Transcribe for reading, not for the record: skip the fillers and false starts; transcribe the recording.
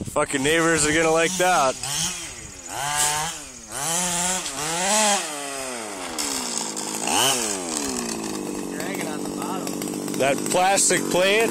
Fucking neighbors are gonna like that. Dragging on the bottom. That plastic plate